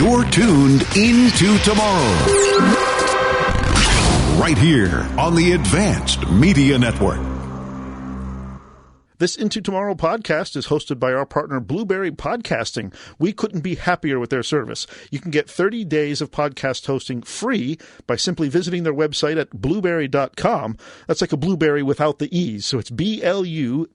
You're tuned into tomorrow. Right here on the Advanced Media Network. This Into Tomorrow podcast is hosted by our partner, Blueberry Podcasting. We couldn't be happier with their service. You can get 30 days of podcast hosting free by simply visiting their website at blueberry.com. That's like a blueberry without the E's. So it's BLUBRRY.com.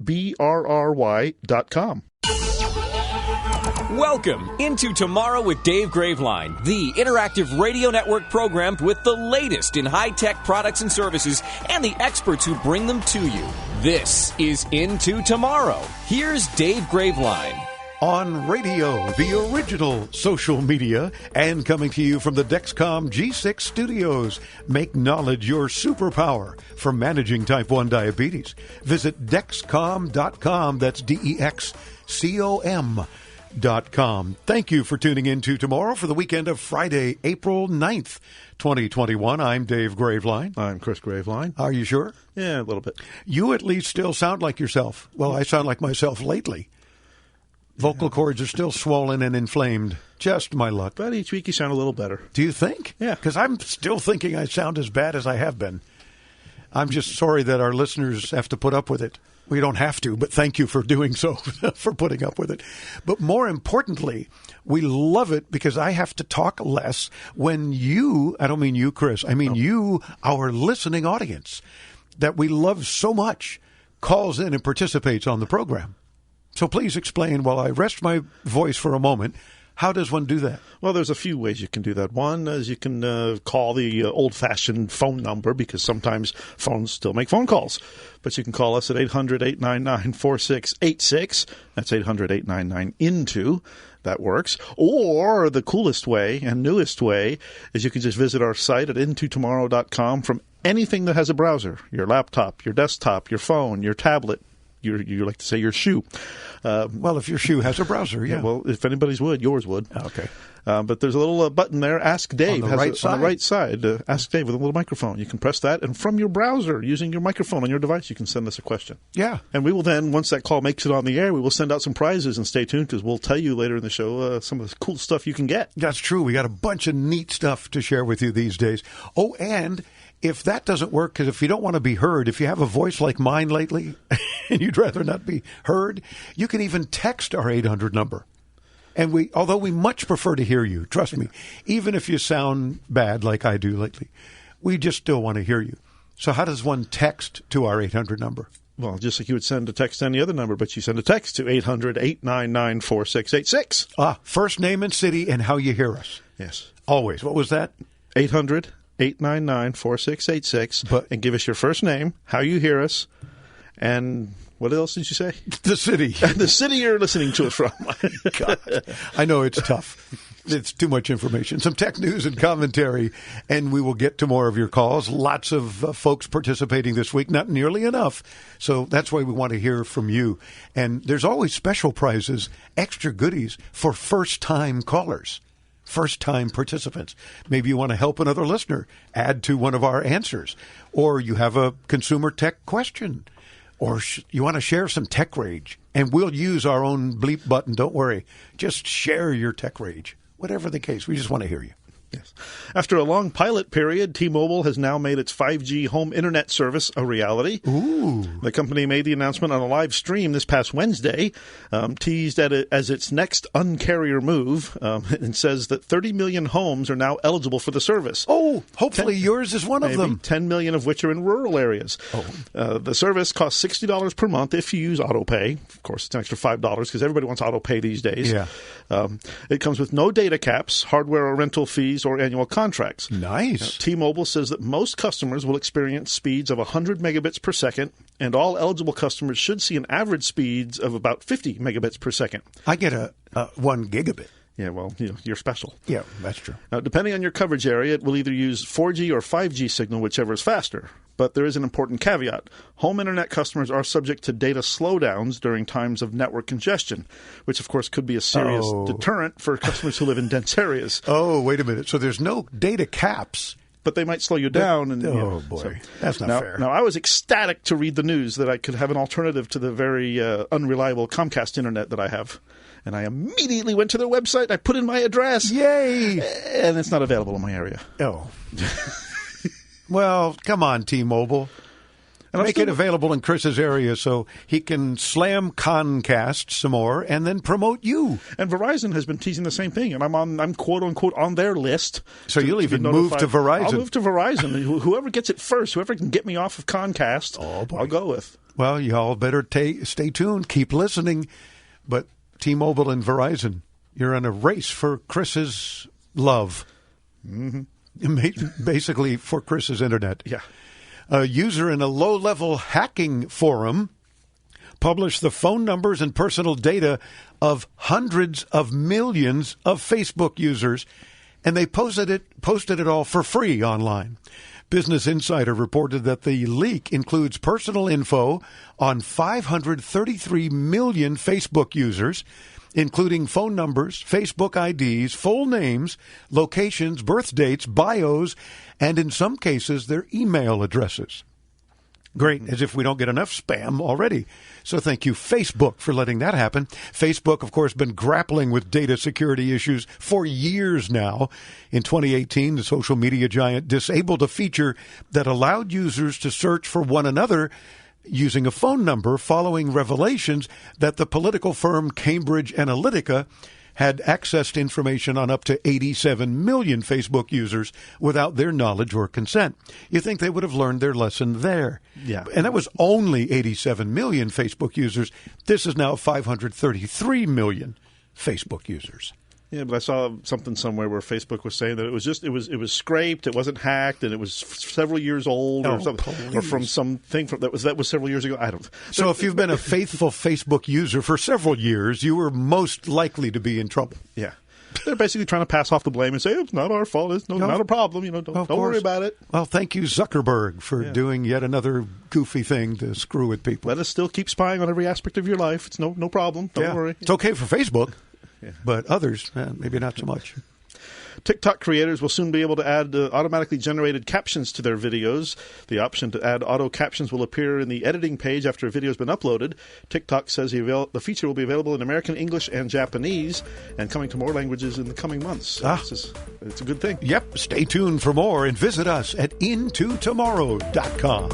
Welcome into Tomorrow with Dave Graveline, the interactive radio network program with the latest in high-tech products and services and the experts who bring them to you. This is Into Tomorrow. Here's Dave Graveline. On radio, the original social media, and coming to you from the Dexcom G6 studios. Make knowledge your superpower for managing type 1 diabetes. Visit Dexcom.com. That's DEXCOM.com. Thank you for tuning in to Tomorrow for the weekend of Friday, April 9th, 2021. I'm Dave Graveline. I'm Chris Graveline. Are you sure? Yeah, a little bit. You at least still sound like yourself. Well, I sound like myself lately. Vocal cords are still swollen and inflamed. Just my luck. But each week you sound a little better. Do you think? Yeah. Because I'm still thinking I sound as bad as I have been. I'm just sorry that our listeners have to put up with it. We don't have to, but thank you for doing so, for putting up with it. But more importantly, we love it because I have to talk less when you, I don't mean you, Chris, I mean you, our listening audience, that we love so much, calls in and participates on the program. So please explain, while I rest my voice for a moment, how does one do that? Well, there's a few ways you can do that. One is you can call the old-fashioned phone number, because sometimes phones still make phone calls. But you can call us at 800-899-4686. That's 800-899-INTO. That works. Or the coolest way and newest way is you can just visit our site at intotomorrow.com from anything that has a browser. Your laptop, your desktop, your phone, your tablet. You like to say your shoe. Well, if your shoe has a browser, yeah. Well, if anybody's would, yours would. Okay. But there's a little button there, Ask Dave. On the right side? On the right side, Ask Dave with a little microphone. You can press that, and from your browser, using your microphone on your device, you can send us a question. Yeah. And we will then, once that call makes it on the air, we will send out some prizes, and stay tuned, because we'll tell you later in the show some of the cool stuff you can get. That's true. We got a bunch of neat stuff to share with you these days. Oh, and if that doesn't work, because if you don't want to be heard, if you have a voice like mine lately and you'd rather not be heard, you can even text our 800 number. And although we much prefer to hear you, trust me, even if you sound bad like I do lately, we just still want to hear you. So how does one text to our 800 number? Well, just like you would send a text to any other number, but you send a text to 800-899-4686. First name and city and how you hear us. Yes. Always. What was that? 800-899-4686, and give us your first name, how you hear us, and what else did you say? The city. The city you're listening to us from. God, I know it's tough. It's too much information. Some tech news and commentary, and we will get to more of your calls. Lots of folks participating this week, not nearly enough. So that's why we want to hear from you. And there's always special prizes, extra goodies for first-time callers. First-time participants. Maybe you want to help another listener add to one of our answers, or you have a consumer tech question, or you want to share some tech rage, and we'll use our own bleep button. Don't worry. Just share your tech rage. Whatever the case, we just want to hear you. Yes. After a long pilot period, T-Mobile has now made its 5G home internet service a reality. Ooh. The company made the announcement on a live stream this past Wednesday, teased at it as its next uncarrier move, and says that 30 million homes are now eligible for the service. Oh, hopefully yours is one of them. 10 million of which are in rural areas. The service costs $60 per month if you use AutoPay. Of course, it's an extra $5 because everybody wants AutoPay these days. Yeah. It comes with no data caps, hardware or rental fees, or annual contracts. Nice. T-Mobile says that most customers will experience speeds of 100 megabits per second, and all eligible customers should see an average speeds of about 50 megabits per second. I get a 1 gigabit. Yeah, well, you're special. Yeah, that's true. Now, depending on your coverage area, it will either use 4G or 5G signal, whichever is faster. But there is an important caveat. Home internet customers are subject to data slowdowns during times of network congestion, which, of course, could be a serious deterrent for customers who live in dense areas. Oh, wait a minute. So there's no data caps. But they might slow you down. And, boy. So, that's not fair. Now, I was ecstatic to read the news that I could have an alternative to the very unreliable Comcast internet that I have. And I immediately went to their website. I put in my address. Yay! And it's not available in my area. Oh. Well, come on, T-Mobile. And make it available in Chris's area so he can slam Comcast some more and then promote you. And Verizon has been teasing the same thing, and I'm quote unquote on their list. So you'll even move to Verizon. I'll move to Verizon. Whoever gets it first, whoever can get me off of Comcast, I'll go with. Well, y'all better stay tuned, keep listening. But T-Mobile and Verizon, you're in a race for Chris's love. Mm-hmm. Basically for Chris's internet. Yeah. A user in a low-level hacking forum published the phone numbers and personal data of hundreds of millions of Facebook users, and they posted it all for free online. Business Insider reported that the leak includes personal info on 533 million Facebook users, including phone numbers, Facebook IDs, full names, locations, birth dates, bios, and in some cases, their email addresses. Great, as if we don't get enough spam already. So thank you, Facebook, for letting that happen. Facebook, of course, been grappling with data security issues for years now. In 2018, the social media giant disabled a feature that allowed users to search for one another using a phone number following revelations that the political firm Cambridge Analytica had accessed information on up to 87 million Facebook users without their knowledge or consent. You think they would have learned their lesson there. Yeah. And that was only 87 million Facebook users. This is now 533 million Facebook users. Yeah, but I saw something somewhere where Facebook was saying that it was scraped, it wasn't hacked, and it was several years old or something, or from something that was several years ago. I don't. So if you've been a faithful Facebook user for several years, you were most likely to be in trouble. Yeah, they're basically trying to pass off the blame and say it's not our fault, it's not a problem. Don't worry about it. Well, thank you, Zuckerberg, for doing yet another goofy thing to screw with people. Let us still keep spying on every aspect of your life. It's no problem. Don't worry. It's okay for Facebook. Yeah. But others, maybe not so much. TikTok creators will soon be able to add automatically generated captions to their videos. The option to add auto captions will appear in the editing page after a video has been uploaded. TikTok says the feature will be available in American, English, and Japanese, and coming to more languages in the coming months. So it's a good thing. Yep. Stay tuned for more and visit us at intotomorrow.com.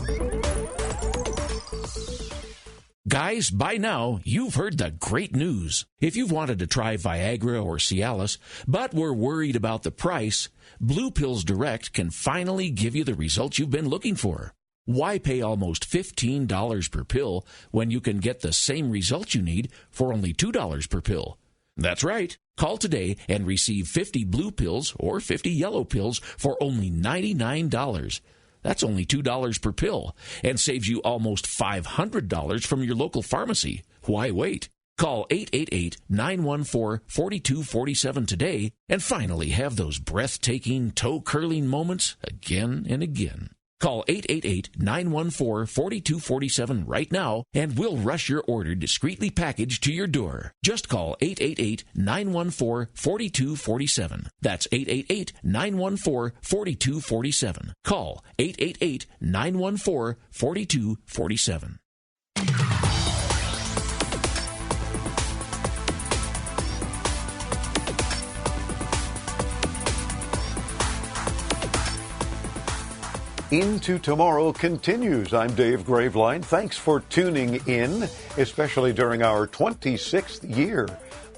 Guys, by now, you've heard the great news. If you've wanted to try Viagra or Cialis, but were worried about the price, Blue Pills Direct can finally give you the results you've been looking for. Why pay almost $15 per pill when you can get the same results you need for only $2 per pill? That's right. Call today and receive 50 blue pills or 50 yellow pills for only $99. That's only $2 per pill and saves you almost $500 from your local pharmacy. Why wait? Call 888-914-4247 today and finally have those breathtaking, toe-curling moments again and again. Call 888-914-4247 right now, and we'll rush your order discreetly packaged to your door. Just call 888-914-4247. That's 888-914-4247. Call 888-914-4247. Into Tomorrow continues. I'm Dave Graveline. Thanks for tuning in, especially during our 26th year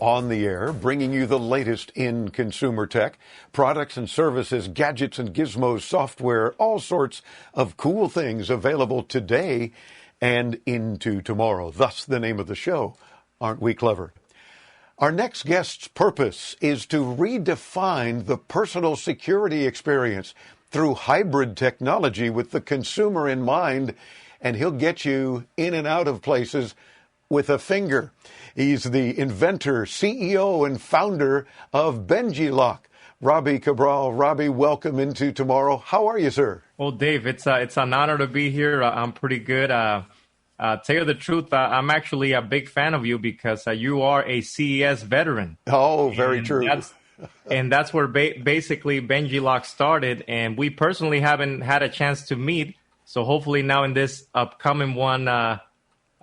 on the air, bringing you the latest in consumer tech, products and services, gadgets and gizmos, software, all sorts of cool things available today and into tomorrow. Thus the name of the show. Aren't we clever? Our next guest's purpose is to redefine the personal security experience through hybrid technology with the consumer in mind, and he'll get you in and out of places with a finger. He's the inventor, CEO, and founder of BenjiLock. Robbie Cabral. Robbie, welcome into Tomorrow. How are you, sir? Well, Dave, it's an honor to be here. I'm pretty good. Tell you the truth, I'm actually a big fan of you because you are a CES veteran. Oh, very true. That's where basically BenjiLock started, and we personally haven't had a chance to meet. So hopefully now in this upcoming one, I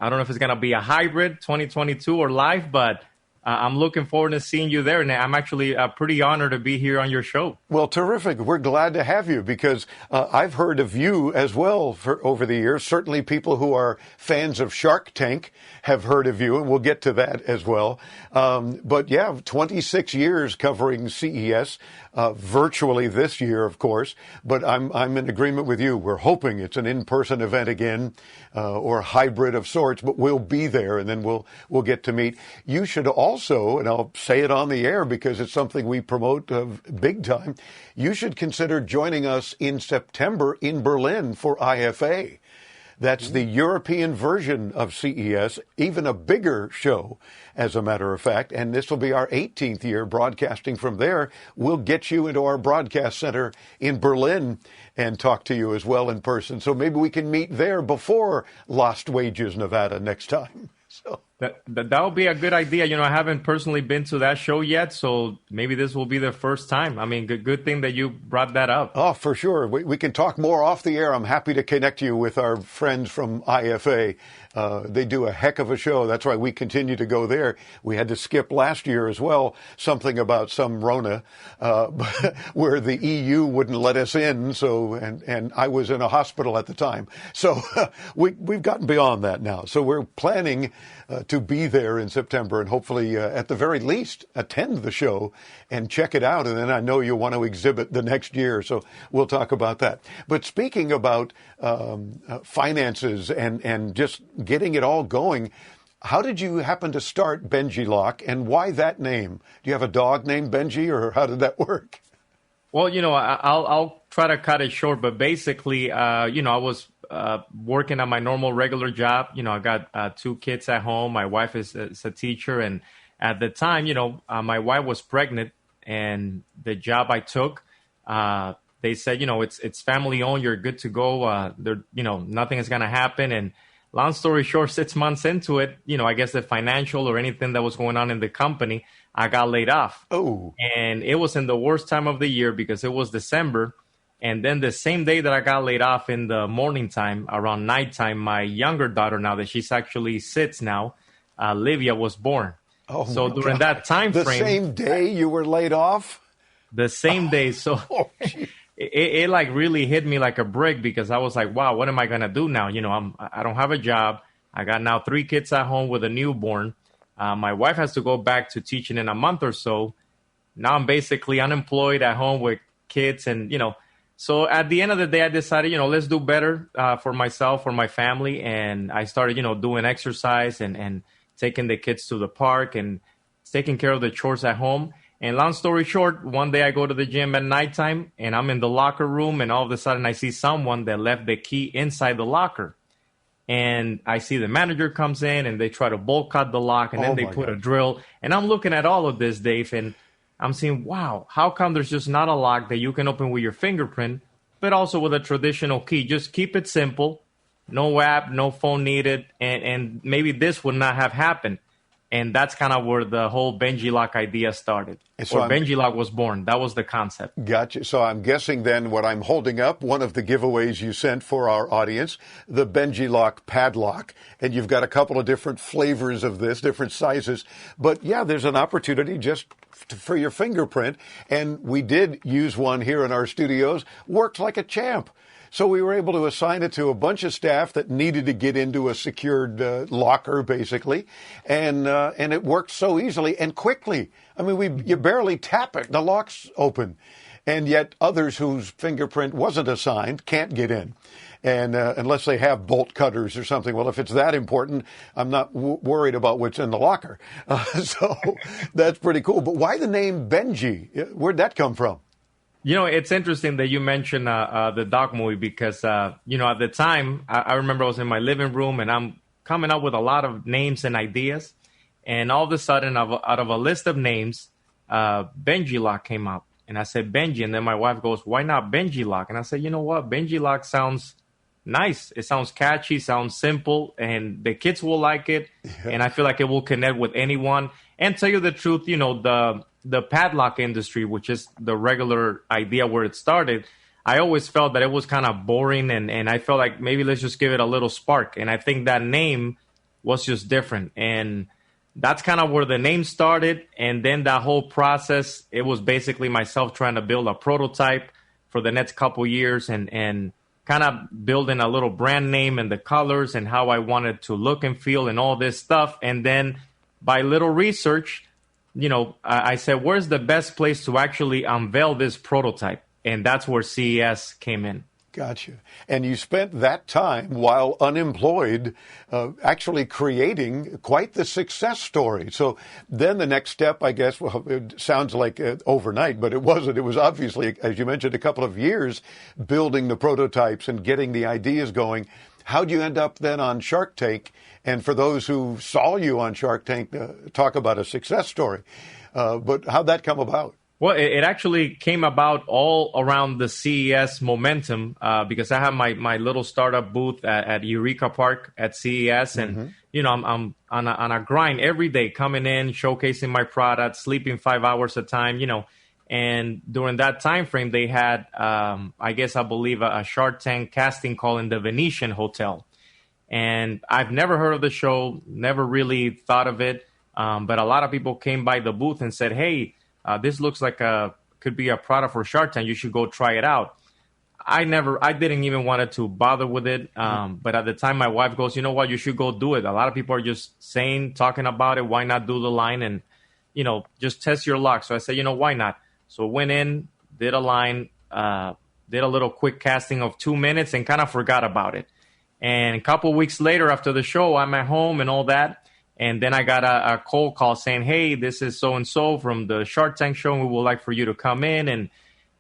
don't know if it's going to be a hybrid 2022 or live, but I'm looking forward to seeing you there, and I'm actually pretty honored to be here on your show. Well, terrific. We're glad to have you because I've heard of you as well over the years. Certainly people who are fans of Shark Tank have heard of you, and we'll get to that as well. But yeah, 26 years covering CES, virtually this year, of course. But I'm in agreement with you. We're hoping it's an in-person event again, or a hybrid of sorts, but we'll be there, and then we'll get to meet. You should also, and I'll say it on the air because it's something we promote big time, you should consider joining us in September in Berlin for IFA. That's the European version of CES, even a bigger show, as a matter of fact. And this will be our 18th year broadcasting from there. We'll get you into our broadcast center in Berlin and talk to you as well in person. So maybe we can meet there before Lost Wages, Nevada next time. So that would be a good idea. I haven't personally been to that show yet, so maybe this will be the first time. I mean, good thing that you brought that up. Oh, for sure. We can talk more off the air. I'm happy to connect you with our friends from IFA. They do a heck of a show. That's why we continue to go there. We had to skip last year as well, something about some Rona, where the EU wouldn't let us in. So, and I was in a hospital at the time. So we've gotten beyond that now. So we're planning to be there in September and hopefully at the very least attend the show and check it out. And then I know you'll want to exhibit the next year. So we'll talk about that. But speaking about finances and just getting it all going, how did you happen to start Benji Lock, and why that name? Do you have a dog named Benji, or how did that work? Well, I'll try to cut it short, but basically, I was working on my normal regular job. I got 2 kids at home. My wife is a teacher, and at the time, my wife was pregnant, and the job I took, they said, it's family owned. You're good to go. Nothing is going to happen. And long story short, 6 months into it, I guess the financial or anything that was going on in the company, I got laid off. Oh, and it was in the worst time of the year because it was December. And then the same day that I got laid off in the morning time, around nighttime, my younger daughter, now that she's actually 6 now, Livia, was born. Oh, so during that time frame, the same day you were laid off? The same day. So it like really hit me like a brick because I was like, wow, what am I going to do now? I don't have a job. I got now 3 kids at home with a newborn. My wife has to go back to teaching in a month or so. Now I'm basically unemployed at home with kids. And, so at the end of the day, I decided, let's do better for myself, for my family. And I started, doing exercise and taking the kids to the park and taking care of the chores at home. And long story short, one day I go to the gym at nighttime and I'm in the locker room, and all of a sudden I see someone that left the key inside the locker. And I see the manager comes in and they try to bolt cut the lock, and then they put a drill. And I'm looking at all of this, Dave, and I'm saying, wow, how come there's just not a lock that you can open with your fingerprint, but also with a traditional key? Just keep it simple, no app, no phone needed, and maybe this would not have happened. And that's kind of where the whole Benji Lock idea started. So Benji Lock was born. That was the concept. Gotcha. So I'm guessing then what I'm holding up, one of the giveaways you sent for our audience, the Benji Lock padlock. And you've got a couple of different flavors of this, different sizes. But yeah, there's an opportunity just for your fingerprint. And we did use one here in our studios. Worked like a champ. So we were able to assign it to a bunch of staff that needed to get into a secured locker, basically, and it worked so easily and quickly. I mean, you barely tap it, the lock's open, and yet others whose fingerprint wasn't assigned can't get in, and unless they have bolt cutters or something. Well, if it's that important, I'm not worried about what's in the locker. So that's pretty cool. But why the name Benji? Where'd that come from? It's interesting that you mentioned the dog movie because, at the time, I remember I was in my living room and I'm coming up with a lot of names and ideas. And all of a sudden, out of a list of names, Benji Lock came up. And I said, Benji. And then my wife goes, why not Benji Lock? And I said, you know what? Benji Lock sounds nice. It sounds catchy, sounds simple, and the kids will like it. Yeah. And I feel like it will connect with anyone. And tell you the truth, the padlock industry, which is the regular idea where it started, I always felt that it was kind of boring, and I felt like maybe let's just give it a little spark. And I think that name was just different. And that's kind of where the name started. And then that whole process, it was basically myself trying to build a prototype for the next couple years and kind of building a little brand name and the colors and how I wanted to look and feel and all this stuff. And then by little research, I said, where's the best place to actually unveil this prototype? And that's where CES came in. Gotcha. And you spent that time while unemployed actually creating quite the success story. So then the next step, I guess, well, it sounds like overnight, but it wasn't. It was obviously, as you mentioned, a couple of years building the prototypes and getting the ideas going. How'd you end up then on Shark Tank? And for those who saw you on Shark Tank, talk about a success story. But how'd that come about? Well, it actually came about all around the CES momentum because I have my little startup booth at Eureka Park at CES. And, I'm on a grind every day, coming in, showcasing my product, sleeping 5 hours a time, And during that time frame, they had, I believe, a Shark Tank casting call in the Venetian Hotel. And I've never heard of the show, never really thought of it. But a lot of people came by the booth and said, hey, this looks like could be a product for Shark Tank. You should go try it out. I didn't even want to bother with it. But at the time, my wife goes, you know what, you should go do it. A lot of people are just talking about it. Why not do the line and, just test your luck. So I said, why not? So went in, did a line, did a little quick casting of 2 minutes and kind of forgot about it. And a couple of weeks later after the show, I'm at home and all that. And then I got a cold call saying, hey, this is so-and-so from the Shark Tank show. And we would like for you to come in.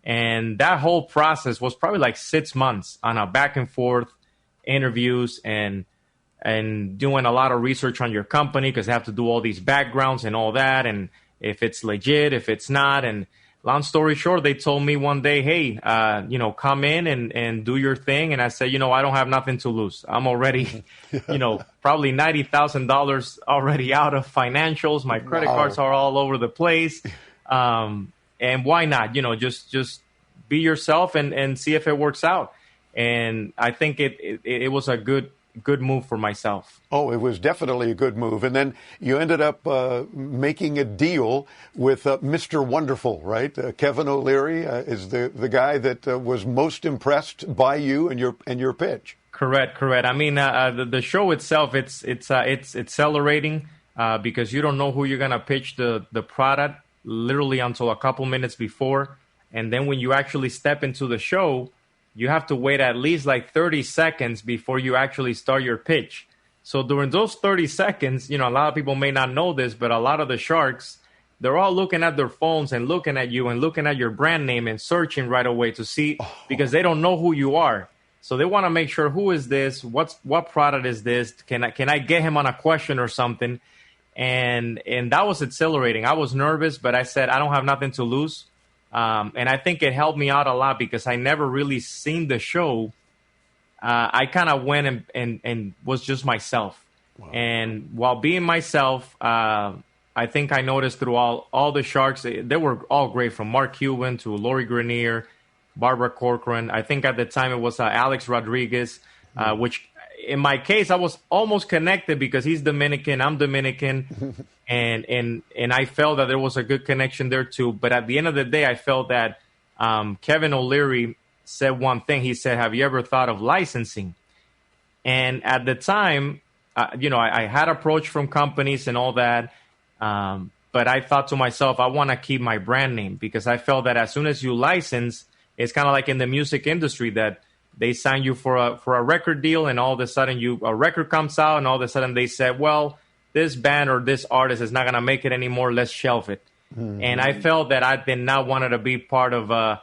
And that whole process was probably like 6 months on a back and forth interviews and doing a lot of research on your company because they have to do all these backgrounds and all that. And if it's legit, if it's not. And long story short, they told me one day, hey, come in and do your thing. And I said, I don't have nothing to lose. I'm already, probably $90,000 already out of financials. My credit cards are all over the place. And why not? Just be yourself and see if it works out. And I think it was a good move for myself. Oh, it was definitely a good move. And then you ended up making a deal with Mr. Wonderful, right? Kevin O'Leary is the guy that was most impressed by you and your pitch. Correct. I mean, the show itself, it's accelerating because you don't know who you're gonna pitch the product literally until a couple minutes before, and then when you actually step into the show, you have to wait at least like 30 seconds before you actually start your pitch. So during those 30 seconds, a lot of people may not know this, but a lot of the sharks, they're all looking at their phones and looking at you and looking at your brand name and searching right away to see because they don't know who you are. So they want to make sure, who is this? What product is this? Can I get him on a question or something? And that was exhilarating. I was nervous, but I said, I don't have nothing to lose. And I think it helped me out a lot because I never really seen the show. I kind of went and was just myself. Wow. And while being myself, I think I noticed through all the sharks, they were all great, from Mark Cuban to Lori Grenier, Barbara Corcoran. I think at the time it was Alex Rodriguez, which in my case, I was almost connected because he's Dominican, I'm Dominican, and I felt that there was a good connection there too. But at the end of the day, I felt that Kevin O'Leary said one thing. He said, have you ever thought of licensing? And at the time, I had approach from companies and all that, but I thought to myself, I want to keep my brand name because I felt that as soon as you license, it's kind of like in the music industry that they sign you for a record deal, and all of a sudden a record comes out, and all of a sudden they said, well, this band or this artist is not going to make it anymore. Let's shelve it. Mm-hmm. And I felt that I did not want to be part of a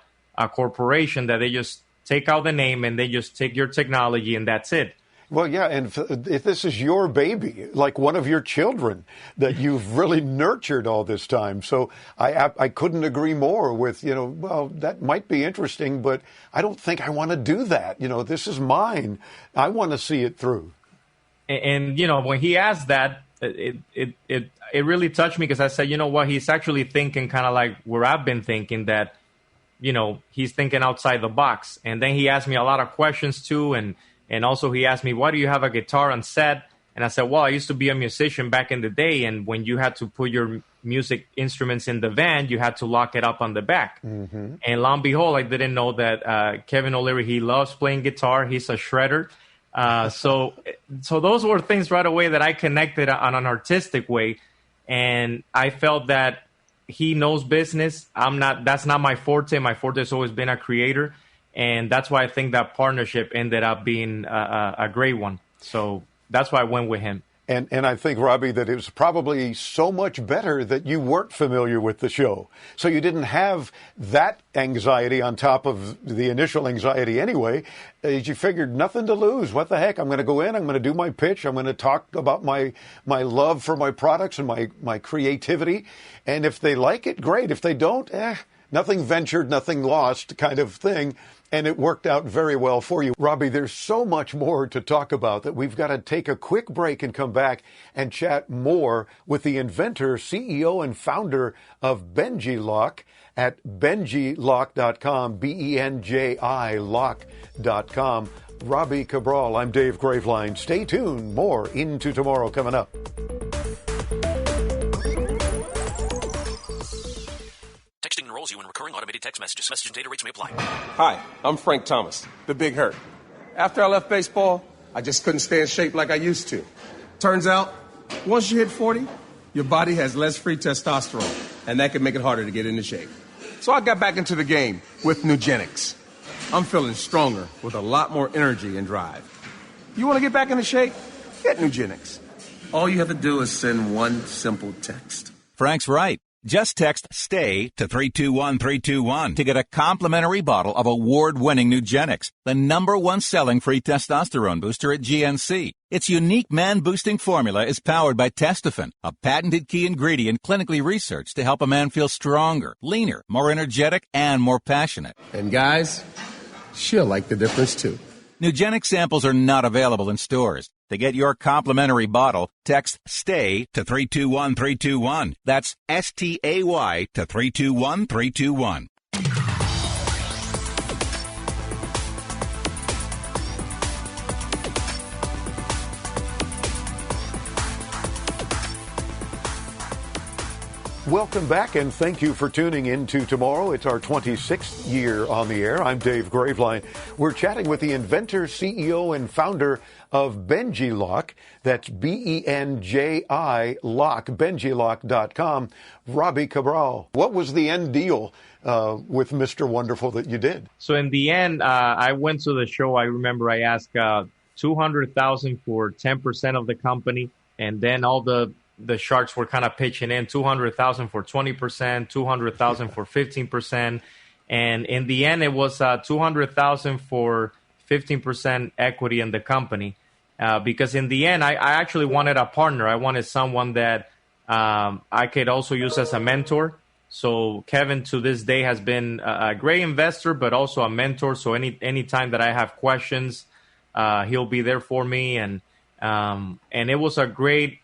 corporation that they just take out the name and they just take your technology and that's it. Well, yeah, and if this is your baby, like one of your children that you've really nurtured all this time. So I couldn't agree more with, well, that might be interesting, but I don't think I want to do that. This is mine. I want to see it through. And when he asked that, it really touched me because I said, what, he's actually thinking kind of like where I've been thinking, that, he's thinking outside the box. And then he asked me a lot of questions too, and also he asked me, why do you have a guitar on set? And I said, well, I used to be a musician back in the day, and when you had to put your music instruments in the van, you had to lock it up on the back. And lo and behold, I didn't know that Kevin O'Leary, he loves playing guitar. He's a shredder. So those were things right away that I connected on an artistic way. And I felt that he knows business. That's not my forte. My forte has always been a creator. And that's why I think that partnership ended up being a great one. So that's why I went with him. And I think, Robbie, that it was probably so much better that you weren't familiar with the show. So you didn't have that anxiety on top of the initial anxiety anyway. You figured nothing to lose. What the heck? I'm going to go in. I'm going to do my pitch. I'm going to talk about my love for my products and my creativity. And if they like it, great. If they don't, nothing ventured, nothing lost kind of thing. And it worked out very well for you. Robbie, there's so much more to talk about that we've got to take a quick break and come back and chat more with the inventor, CEO, and founder of Benji Lock at benjilock.com, BENJI lock.com. Robbie Cabral, I'm Dave Graveline. Stay tuned. More Into Tomorrow coming up. Texting enrolls you in recurring automated text messages. Message and data rates may apply. Hi, I'm Frank Thomas, the Big Hurt. After I left baseball, I just couldn't stay in shape like I used to. Turns out, once you hit 40, your body has less free testosterone, and that can make it harder to get into shape. So I got back into the game with Nugenics. I'm feeling stronger with a lot more energy and drive. You want to get back into shape? Get Nugenics. All you have to do is send one simple text. Frank's right. Just text STAY to 321321 to get a complimentary bottle of award-winning Nugenics, the #1 selling free testosterone booster at GNC. Its unique man-boosting formula is powered by Testofen, a patented key ingredient clinically researched to help a man feel stronger, leaner, more energetic, and more passionate. And guys, she'll like the difference too. Nugenics samples are not available in stores. To get your complimentary bottle, text STAY to 321321. That's STAY to 321321. Welcome back, and thank you for tuning in to Tomorrow. It's our 26th year on the air. I'm Dave Graveline. We're chatting with the inventor, CEO, and founder of Benji Lock. That's BENJI Lock, benjilock.com. Robbie Cabral. What was the end deal with Mr. Wonderful that you did? So in the end, I went to the show. I remember I asked $200,000 for 10% of the company, and then all the sharks were kind of pitching in $200,000 for 20%, $200,000 for 15%. And in the end, it was $200,000 for 15% equity in the company. Because in the end, I actually wanted a partner. I wanted someone that I could also use as a mentor. So Kevin, to this day, has been a great investor, but also a mentor. So any time that I have questions, he'll be there for me. And it was a great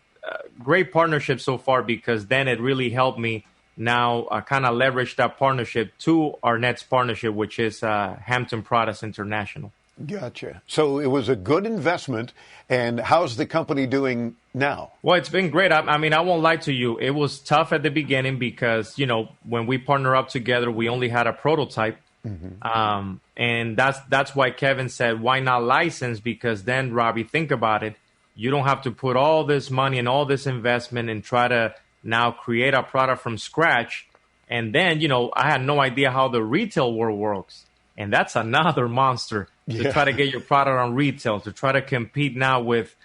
partnership so far, because then it really helped me now kind of leverage that partnership to our next partnership, which is Hampton Products International. Gotcha. So it was a good investment. And how's the company doing now? Well, it's been great. I mean, I won't lie to you. It was tough at the beginning because, when we partner up together, we only had a prototype. Mm-hmm. And that's why Kevin said, why not license? Because then, Robbie, think about it. You don't have to put all this money and all this investment and try to now create a product from scratch. And then, I had no idea how the retail world works. And that's another monster to try to get your product on retail, to try to compete now with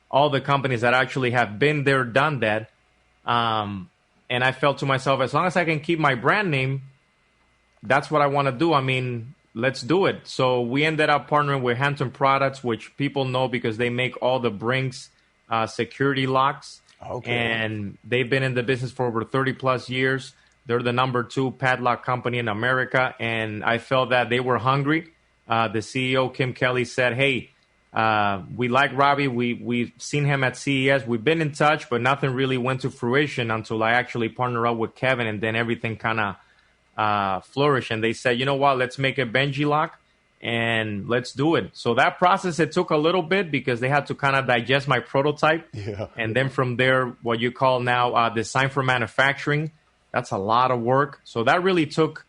all the companies that actually have been there, done that. And I felt to myself, as long as I can keep my brand name, that's what I want to do. I mean, let's do it. So we ended up partnering with Hampton Products, which people know because they make all the Brinks security locks. Okay. And they've been in the business for over 30 plus years. They're the #2 padlock company in America. And I felt that they were hungry. The CEO, Kim Kelly, said, hey, we like Robbie. We've seen him at CES. We've been in touch, but nothing really went to fruition until I actually partnered up with Kevin. And then everything kind of flourished. And they said, you know what, let's make it Benji Lock. and let's do it. So that process, it took a little bit because they had to kind of digest my prototype. Yeah. And then from there, what you call now design for manufacturing, that's a lot of work. So that really took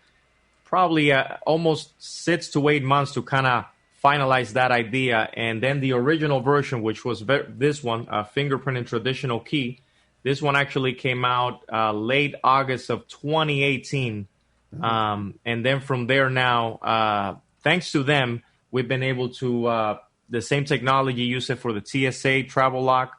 probably almost 6 to 8 months to kind of finalize that idea. And then the original version, which was this one, fingerprint and traditional key, this one actually came out late August of 2018. And then from there now, thanks to them, we've been able to, the same technology, use it for the TSA travel lock,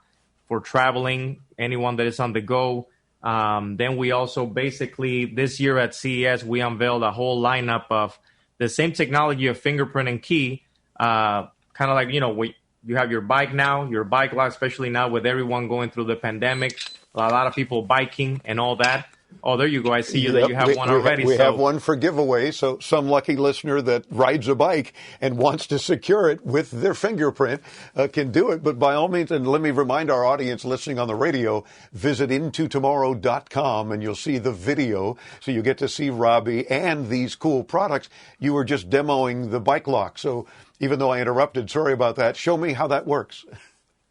for traveling, anyone that is on the go. Then we also basically, this year at CES, we unveiled a whole lineup of the same technology of fingerprint and key, kind of like, you have your bike now, your bike lock, especially now with everyone going through the pandemic, a lot of people biking and all that. Oh, there you go. I see that you have one already. We have one for giveaway. So some lucky listener that rides a bike and wants to secure it with their fingerprint can do it. But by all means, and let me remind our audience listening on the radio, visit intotomorrow.com and you'll see the video. So you get to see Robbie and these cool products. You were just demoing the bike lock. So even though I interrupted, sorry about that. Show me how that works.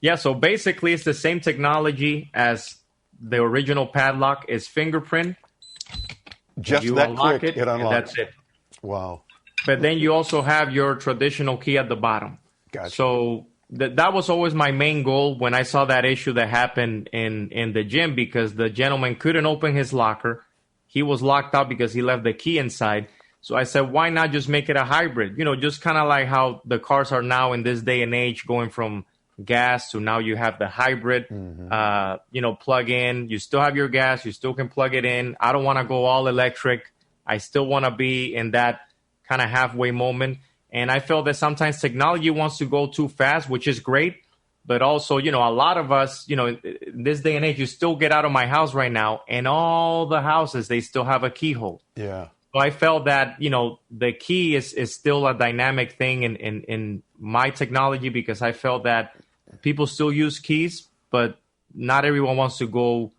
Yeah, so basically it's the same technology as the original padlock is fingerprint. Just you that unlock quick, it, it unlocks. and that's it. Wow. But then you also have your traditional key at the bottom. Gotcha. So that was always my main goal when I saw that issue that happened in the gym, because the gentleman couldn't open his locker. He was locked out because he left the key inside. So I said, why not just make it a hybrid? Just kind of like how the cars are now in this day and age, going from gas to now you have the hybrid, plug in. You still have your gas. You still can plug it in. I don't want to go all electric. I still want to be in that kind of halfway moment. And I felt that sometimes technology wants to go too fast, which is great. But also, a lot of us, in this day and age, you still get out of my house right now, and all the houses, they still have a keyhole. Yeah. So I felt that, the key is still a dynamic thing in my technology, because I felt that people still use keys, but not everyone wants to go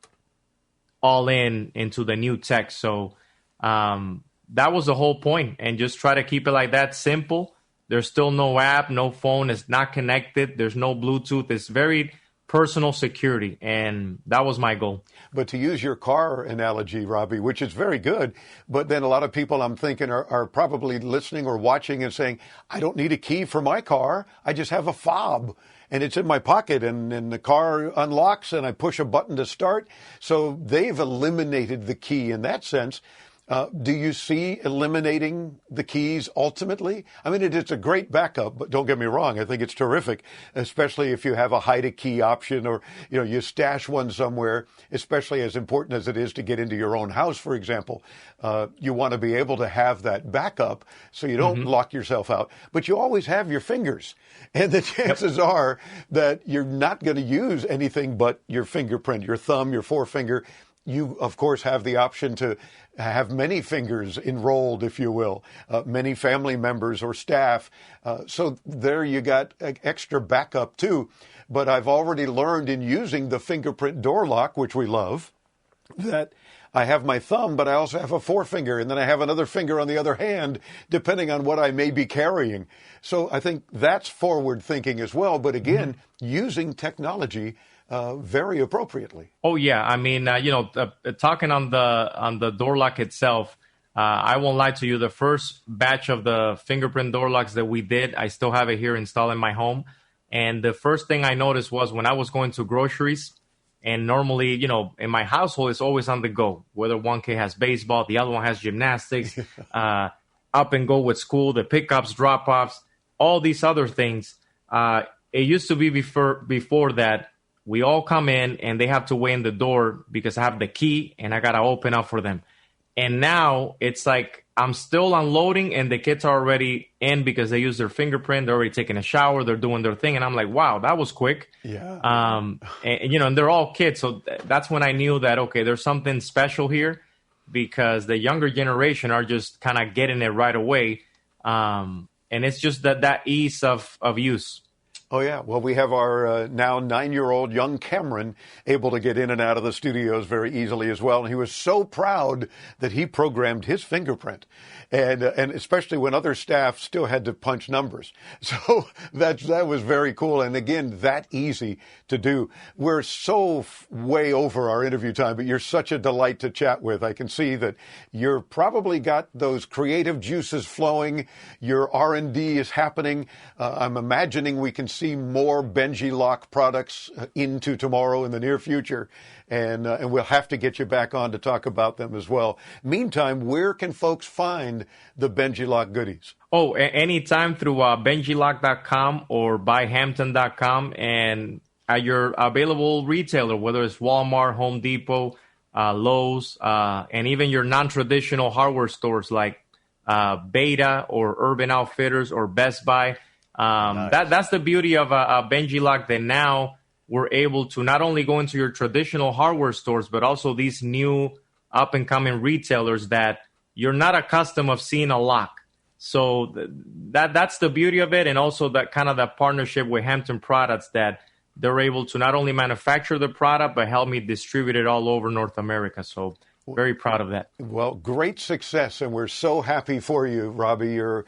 all into the new tech. So that was the whole point, and just try to keep it like that, simple. There's still no app, no phone. It's not connected. There's no Bluetooth. It's very personal security, and that was my goal. But to use your car analogy, Robbie, which is very good, but then a lot of people, I'm thinking, are probably listening or watching and saying, I don't need a key for my car. I just have a fob, and it's in my pocket, and the car unlocks, and I push a button to start. So they've eliminated the key in that sense. Do you see eliminating the keys ultimately? I mean, it's a great backup, but don't get me wrong. I think it's terrific, especially if you have a hide a key option, or, you stash one somewhere, especially as important as it is to get into your own house, for example. You want to be able to have that backup so you don't lock yourself out, but you always have your fingers. And the chances are that you're not going to use anything but your fingerprint, your thumb, your forefinger. You, of course, have the option to have many fingers enrolled, if you will, many family members or staff. So there you got extra backup, too. But I've already learned in using the fingerprint door lock, which we love, that I have my thumb, but I also have a forefinger, and then I have another finger on the other hand, depending on what I may be carrying. So I think that's forward thinking as well. But again, using technology very appropriately. Oh yeah, I mean, talking on the door lock itself, I won't lie to you. The first batch of the fingerprint door locks that we did, I still have it here installed in my home. And the first thing I noticed was when I was going to groceries, and normally, in my household, it's always on the go. Whether one kid has baseball, the other one has gymnastics, up and go with school, the pickups, drop-offs, all these other things. It used to be before that. We all come in and they have to wait in the door because I have the key and I got to open up for them. And now it's like I'm still unloading and the kids are already in because they use their fingerprint. They're already taking a shower. They're doing their thing. And I'm like, wow, that was quick. Yeah. And they're all kids. So that's when I knew that, okay, there's something special here, because the younger generation are just kind of getting it right away. And it's just that ease of use. Oh, yeah. Well, we have our now 9-year-old young Cameron able to get in and out of the studios very easily as well. And he was so proud that he programmed his fingerprint. And especially when other staff still had to punch numbers. So that was very cool. And again, that easy to do. We're so way over our interview time, but you're such a delight to chat with. I can see that you're probably got those creative juices flowing. Your R&D is happening. I'm imagining we can see more Benji Lock products into tomorrow in the near future. And we'll have to get you back on to talk about them as well. Meantime, where can folks find the Benji Lock goodies? Oh, anytime through benjilock.com or buyhampton.com, and at your available retailer, whether it's Walmart, Home Depot, Lowe's, and even your non-traditional hardware stores like Beta or Urban Outfitters or Best Buy. Nice. That's the beauty of Benji Lock, that now we're able to not only go into your traditional hardware stores, but also these new up-and-coming retailers that you're not accustomed of seeing a lock. So that's the beauty of it, and also that kind of that partnership with Hampton Products, that they're able to not only manufacture the product, but help me distribute it all over North America. So very proud of that. Well, great success, and we're so happy for you, Robbie. You're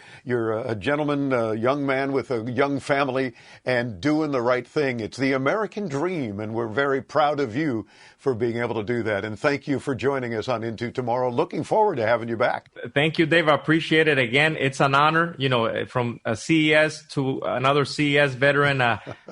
a gentleman, a young man with a young family, and doing the right thing. It's the American dream, and we're very proud of you for being able to do that. And thank you for joining us on Into Tomorrow. Looking forward to having you back. Thank you, Dave. I appreciate it. Again, it's an honor, from a CES to another CES veteran.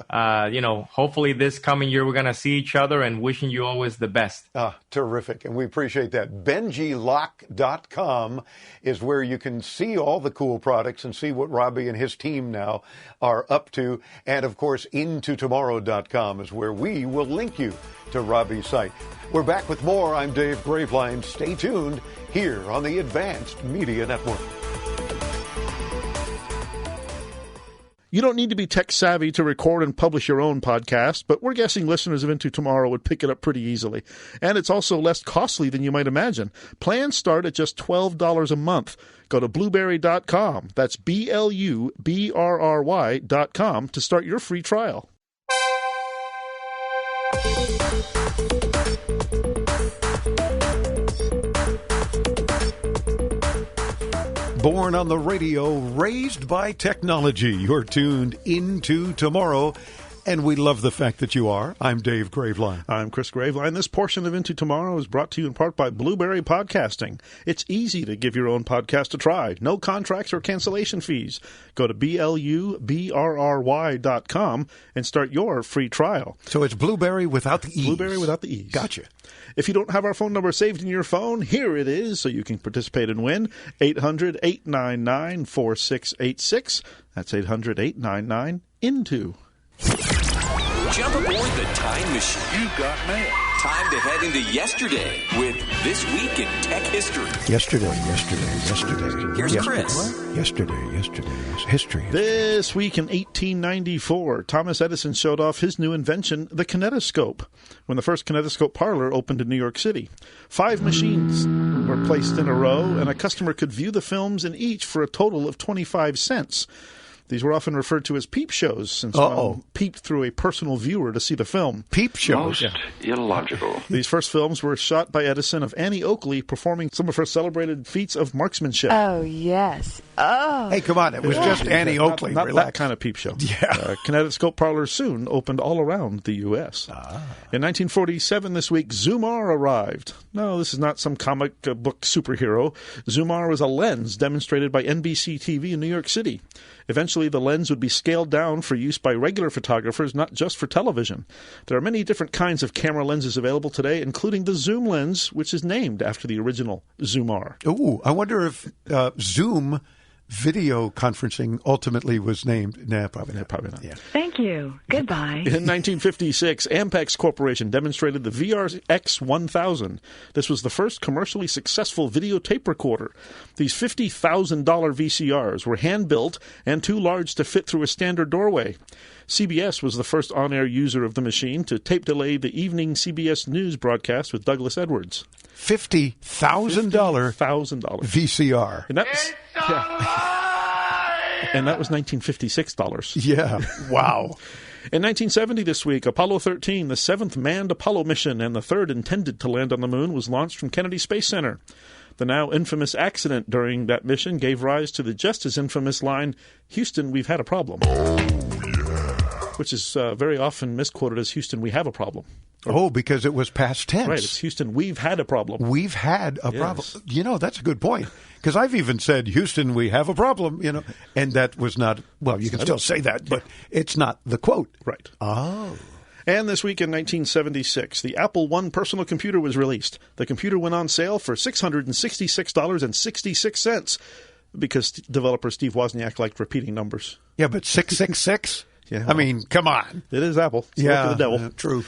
Hopefully this coming year we're going to see each other, and wishing you always the best. Terrific. And we appreciate that. BenjiLock.com is where you can see all the cool products and see what Robbie and his team now are up to. And, of course, intotomorrow.com is where we will link you to Robbie's site. We're back with more. I'm Dave Graveline. Stay tuned here on the Advanced Media Network. You don't need to be tech savvy to record and publish your own podcast, but we're guessing listeners of Into Tomorrow would pick it up pretty easily. And it's also less costly than you might imagine. Plans start at just $12 a month. Go to blueberry.com. That's BLUBRRY.com to start your free trial. Born on the radio, raised by technology. You're tuned into tomorrow, and we love the fact that you are. I'm Dave Graveline. I'm Chris Graveline. This portion of Into Tomorrow is brought to you in part by Blueberry Podcasting. It's easy to give your own podcast a try. No contracts or cancellation fees. Go to BLUBRRY.com and start your free trial. So it's Blueberry without the E's. Blueberry without the E's. Gotcha. If you don't have our phone number saved in your phone, here it is so you can participate and win. 800-899-4686. That's 800-899-INTO. Jump aboard the time machine. You've got mail. Time to head into yesterday with This Week in Tech History. Yesterday. Here's Chris. Yesterday. History. This week in 1894, Thomas Edison showed off his new invention, the kinetoscope, when the first kinetoscope parlor opened in New York City. 5 machines were placed in a row, and a customer could view the films in each for a total of 25 cents. These were often referred to as peep shows, since one peeped through a personal viewer to see the film. Peep shows? Most illogical. These first films were shot by Edison of Annie Oakley performing some of her celebrated feats of marksmanship. Oh, yes. Oh. Hey, come on. It was just Annie Oakley. Not that kind of peep show. Yeah. Kinetoscope parlors soon opened all around the U.S. In 1947 this week, Zoomar arrived. No, this is not some comic book superhero. Zoomar was a lens demonstrated by NBC TV in New York City. Eventually, the lens would be scaled down for use by regular photographers, not just for television. There are many different kinds of camera lenses available today, including the zoom lens, which is named after the original Zoomar. Ooh, I wonder if Zoom video conferencing ultimately was named. Nah, probably not. Yeah. Thank you. Goodbye. In 1956, Ampex Corporation demonstrated the VRX-1000. This was the first commercially successful videotape recorder. These $50,000 VCRs were hand-built and too large to fit through a standard doorway. CBS was the first on-air user of the machine to tape delay the evening CBS News broadcast with Douglas Edwards. $50,000 VCR. And that was, And that was $1956. Yeah. Wow. In 1970 this week, Apollo 13, the 7th manned Apollo mission and the 3rd intended to land on the moon, was launched from Kennedy Space Center. The now infamous accident during that mission gave rise to the just as infamous line, "Houston, we've had a problem." Which is very often misquoted as "Houston, we have a problem." Because it was past tense. Right, it's "Houston, we've had a problem." We've had a problem. That's a good point. Because I've even said, "Houston, we have a problem," and that was not, well, you can still say that, but it's not the quote. Right. Oh. And this week in 1976, the Apple I personal computer was released. The computer went on sale for $666.66 because developer Steve Wozniak liked repeating numbers. Yeah, but 666? Yeah, I mean, come on. It is Apple. It's the work of the devil. True.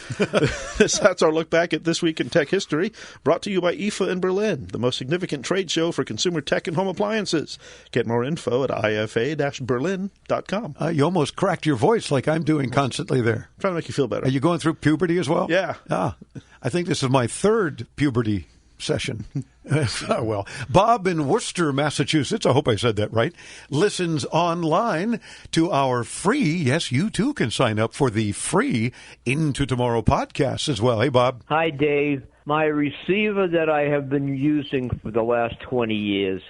That's our look back at This Week in Tech History, brought to you by IFA in Berlin, the most significant trade show for consumer tech and home appliances. Get more info at ifa-berlin.com. You almost cracked your voice like I'm doing constantly there. I'm trying to make you feel better. Are you going through puberty as well? Yeah. I think this is my 3rd puberty session. Well, Bob in Worcester, Massachusetts, I hope I said that right, listens online to our free, yes, you too can sign up for the free Into Tomorrow podcast as well. Hey, Bob. Hi, Dave. My receiver that I have been using for the last 20 years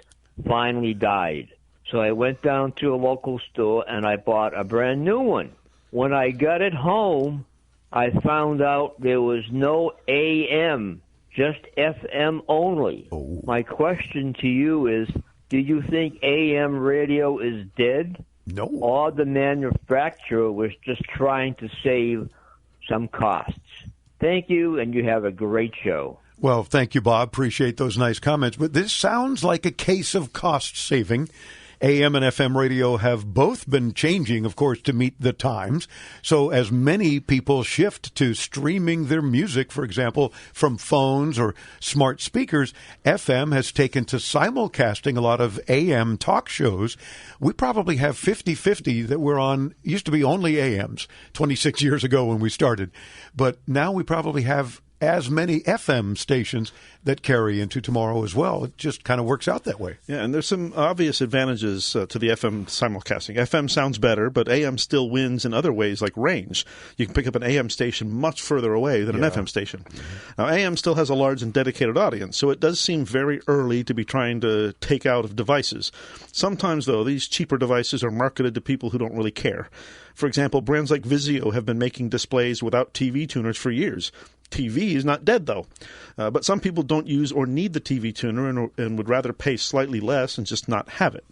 finally died. So I went down to a local store and I bought a brand new one. When I got it home, I found out there was no AM, just FM only. Oh. My question to you is, do you think AM radio is dead? No. Or the manufacturer was just trying to save some costs? Thank you, and you have a great show. Well, thank you, Bob. Appreciate those nice comments. But this sounds like a case of cost saving. AM and FM radio have both been changing, of course, to meet the times. So as many people shift to streaming their music, for example, from phones or smart speakers, FM has taken to simulcasting a lot of AM talk shows. We probably have 50-50 that we're on, used to be only AMs 26 years ago when we started. But now we probably have as many FM stations that carry Into Tomorrow as well. It just kind of works out that way. Yeah, and there's some obvious advantages to the FM simulcasting. FM sounds better, but AM still wins in other ways, like range. You can pick up an AM station much further away than an FM station. Now, AM still has a large and dedicated audience, so it does seem very early to be trying to take out of devices. Sometimes, though, these cheaper devices are marketed to people who don't really care. For example, brands like Vizio have been making displays without TV tuners for years. TV is not dead, though. But some people don't use or need the TV tuner and would rather pay slightly less and just not have it.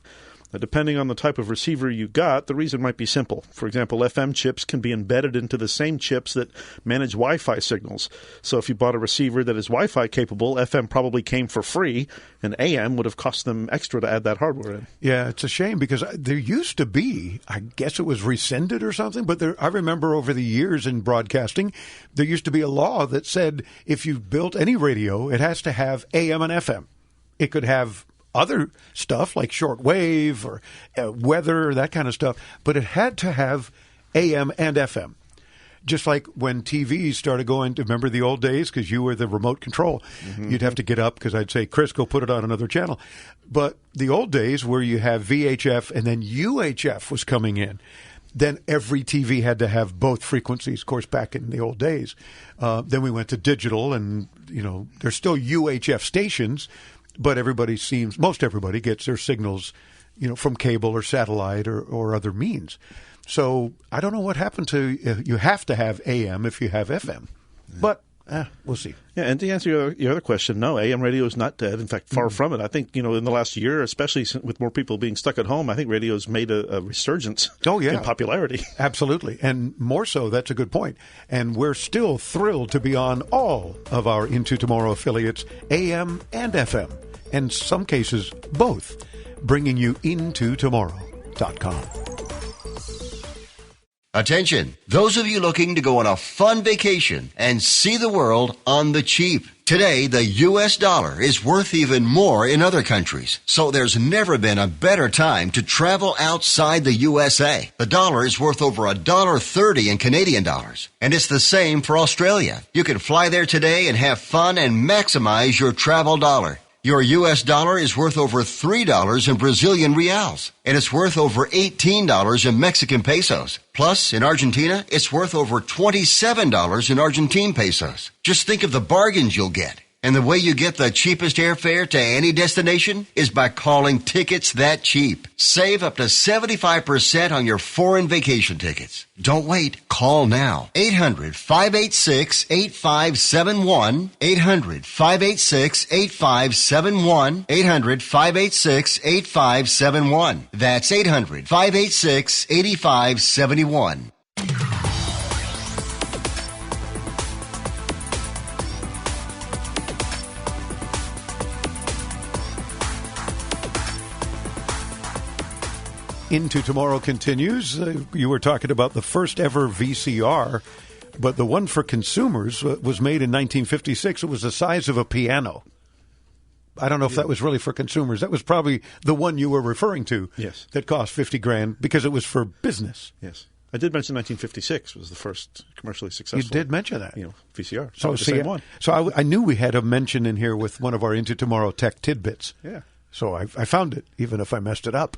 Depending on the type of receiver you got, the reason might be simple. For example, FM chips can be embedded into the same chips that manage Wi-Fi signals. So if you bought a receiver that is Wi-Fi capable, FM probably came for free, and AM would have cost them extra to add that hardware in. Yeah, it's a shame because there used to be, I guess it was rescinded or something, but I remember over the years in broadcasting, there used to be a law that said if you built any radio, it has to have AM and FM. It could have other stuff like shortwave or weather, that kind of stuff, but it had to have AM and FM. Just like when TVs started going, remember the old days, because you were the remote control. Mm-hmm. You'd have to get up because I'd say, Chris, go put it on another channel. But the old days where you have VHF and then UHF was coming in, then every TV had to have both frequencies, of course, back in the old days. Then we went to digital and, there's still UHF stations, but most everybody gets their signals, from cable or satellite or other means. So I don't know what happened to you have to have AM if you have FM, but we'll see. Yeah, and to answer your other question, no, AM radio is not dead. In fact, far from it. I think, in the last year, especially with more people being stuck at home, I think radio's made a resurgence in popularity. Absolutely. And more so, that's a good point. And we're still thrilled to be on all of our Into Tomorrow affiliates, AM and FM. In some cases, both, bringing you intotomorrow.com. Attention, those of you looking to go on a fun vacation and see the world on the cheap. Today, the U.S. dollar is worth even more in other countries, so there's never been a better time to travel outside the USA. The dollar is worth over $1.30 in Canadian dollars, and it's the same for Australia. You can fly there today and have fun and maximize your travel dollar. Your U.S. dollar is worth over $3 in Brazilian reals, and it's worth over $18 in Mexican pesos. Plus, in Argentina, it's worth over $27 in Argentine pesos. Just think of the bargains you'll get. And the way you get the cheapest airfare to any destination is by calling Tickets That Cheap. Save up to 75% on your foreign vacation tickets. Don't wait. Call now. 800-586-8571. 800-586-8571. 800-586-8571. That's 800-586-8571. Into Tomorrow continues. You were talking about the first ever VCR, but the one for consumers was made in 1956. It was the size of a piano. I don't know if that was really for consumers. That was probably the one you were referring to. Yes. That cost $50,000 because it was for business. Yes. I did mention 1956 was the first commercially successful. You did mention that. VCR. So the same one. So I knew we had a mention in here with one of our Into Tomorrow tech tidbits. Yeah. So I found it, even if I messed it up.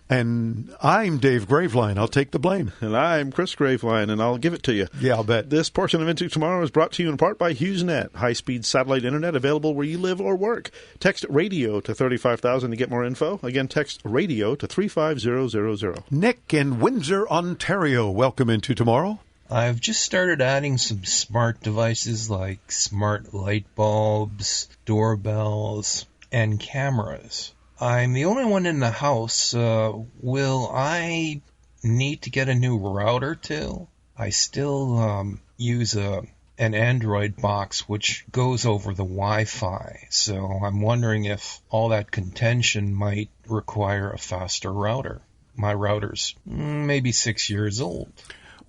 And I'm Dave Graveline. I'll take the blame. And I'm Chris Graveline, and I'll give it to you. Yeah, I'll bet. This portion of Into Tomorrow is brought to you in part by HughesNet, high-speed satellite internet available where you live or work. Text radio to 35,000 to get more info. Again, text radio to 35000. Nick in Windsor, Ontario. Welcome Into Tomorrow. I've just started adding some smart devices like smart light bulbs, doorbells, and cameras. I'm the only one in the house. Will I need to get a new router too? I still use an Android box which goes over the Wi-Fi, so I'm wondering if all that contention might require a faster router. My router's maybe 6 years old.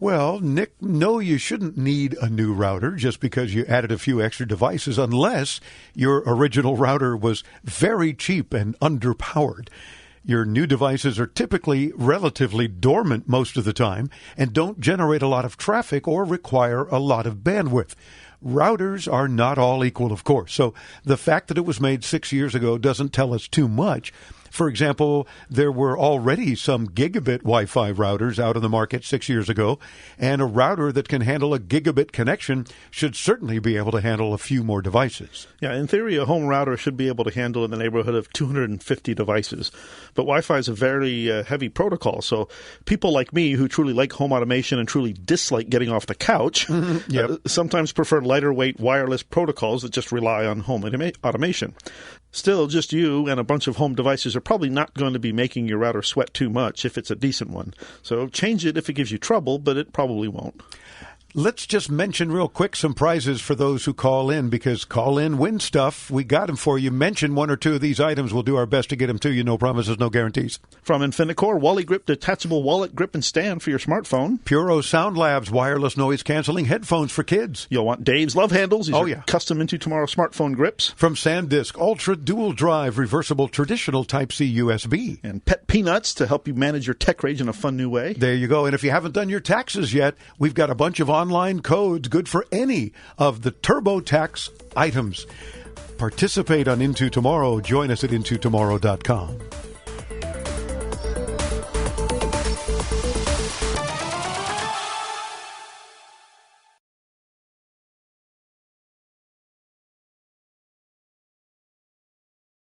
Well, Nick, no, you shouldn't need a new router just because you added a few extra devices unless your original router was very cheap and underpowered. Your new devices are typically relatively dormant most of the time and don't generate a lot of traffic or require a lot of bandwidth. Routers are not all equal, of course, so the fact that it was made 6 years ago doesn't tell us too much. For example, there were already some gigabit Wi-Fi routers out in the market 6 years ago, and a router that can handle a gigabit connection should certainly be able to handle a few more devices. Yeah, in theory, a home router should be able to handle in the neighborhood of 250 devices. But Wi-Fi is a very heavy protocol, so people like me who truly like home automation and truly dislike getting off the couch sometimes prefer lighter weight wireless protocols that just rely on home automation. Still, just you and a bunch of home devices are probably not going to be making your router sweat too much if it's a decent one. So change it if it gives you trouble, but it probably won't. Let's just mention real quick some prizes for those who call in, because call in, win stuff. We got them for you. Mention one or two of these items. We'll do our best to get them to you. No promises, no guarantees. From Infinicore, Wally Grip detachable wallet grip and stand for your smartphone. Puro Sound Labs wireless noise canceling headphones for kids. You'll want Dave's Love Handles. These are custom Into Tomorrow smartphone grips. From SanDisk, Ultra Dual Drive reversible traditional Type-C USB. And Pet Peanuts to help you manage your tech rage in a fun new way. There you go. And if you haven't done your taxes yet, we've got a bunch of online codes good for any of the TurboTax items. Participate on Into Tomorrow. Join us at intotomorrow.com.